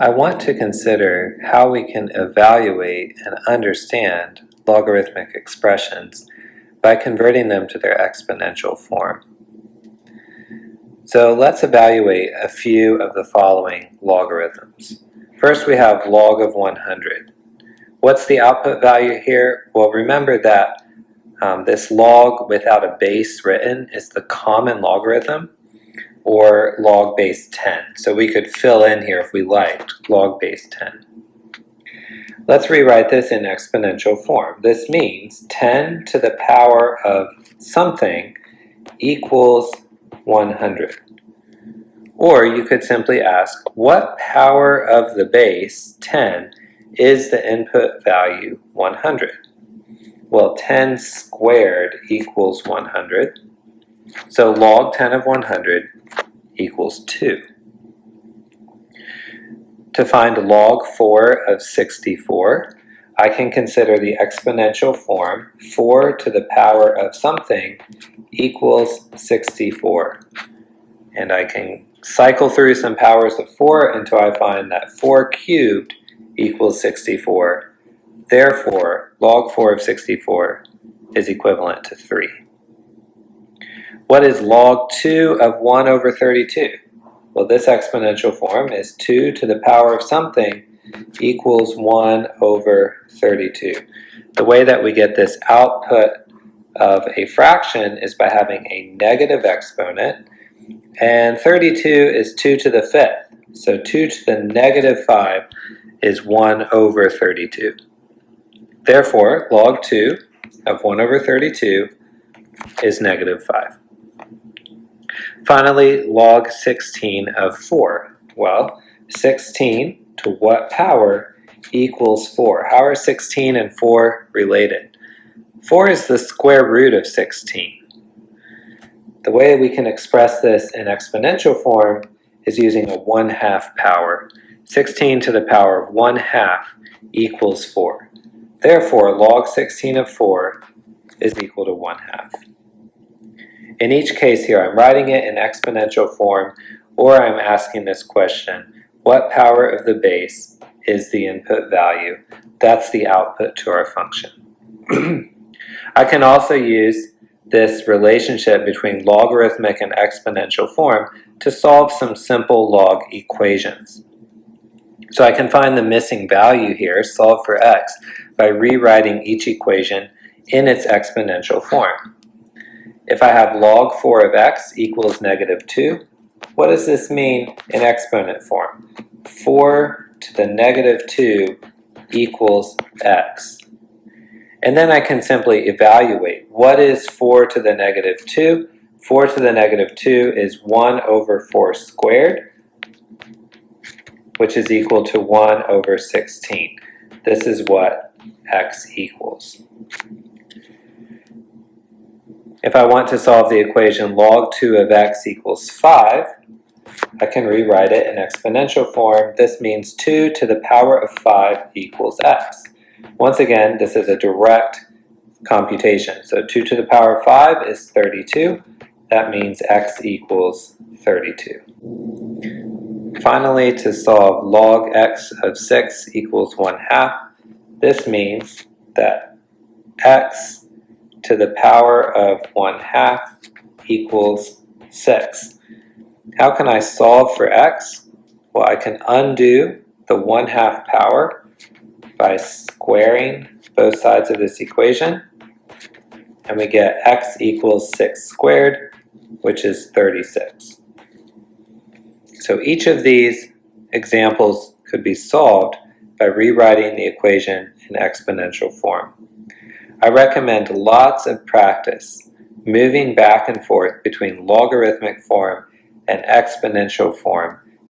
I want to consider how we can evaluate and understand logarithmic expressions by converting them to their exponential form. So let's evaluate a few of the following logarithms. First, we have log of 100. What's the output value here? Well, remember that this log without a base written is the common logarithm, or log base 10. So we could fill in here if we liked, log base 10. Let's rewrite this in exponential form. This means 10 to the power of something equals 100. Or you could simply ask, what power of the base 10 is the input value 100? Well, 10 squared equals 100. So log 10 of 100 equals 2. To find log 4 of 64, I can consider the exponential form 4 to the power of something equals 64. And I can cycle through some powers of 4 until I find that 4 cubed equals 64. Therefore, log 4 of 64 is equivalent to 3. What is log 2 of 1 over 32? Well, this exponential form is 2 to the power of something equals 1 over 32. The way that we get this output of a fraction is by having a negative exponent, and 32 is 2 to the 5th. So 2 to the negative 5 is 1 over 32. Therefore, log 2 of 1 over 32 is negative 5. Finally, log 16 of 4. Well, 16 to what power equals 4? How are 16 and 4 related? 4 is the square root of 16. The way we can express this in exponential form is using a 1/2 power. 16 to the power of 1/2 equals 4. Therefore, log 16 of 4 is equal to 1/2. In each case here, I'm writing it in exponential form, or I'm asking this question, what power of the base is the input value? That's the output to our function. I can also use this relationship between logarithmic and exponential form to solve some simple log equations. So I can find the missing value here, solve for x, by rewriting each equation in its exponential form. If I have log 4 of x equals negative 2, what does this mean in exponent form? 4 to the negative 2 equals x. And then I can simply evaluate, what is 4 to the negative 2? 4 to the negative 2 is 1 over 4 squared, which is equal to 1 over 16. This is what x equals. If I want to solve the equation log 2 of x equals 5, I can rewrite it in exponential form. This means 2 to the power of 5 equals x. Once again, this is a direct computation. So 2 to the power of 5 is 32. That means x equals 32. Finally, to solve log x of 6 equals 1/2, this means that x to the power of 1/2 equals 6. How can I solve for x? Well, I can undo the 1/2 power by squaring both sides of this equation, and we get x equals 6 squared, which is 36. So each of these examples could be solved by rewriting the equation in exponential form. I recommend lots of practice moving back and forth between logarithmic form and exponential form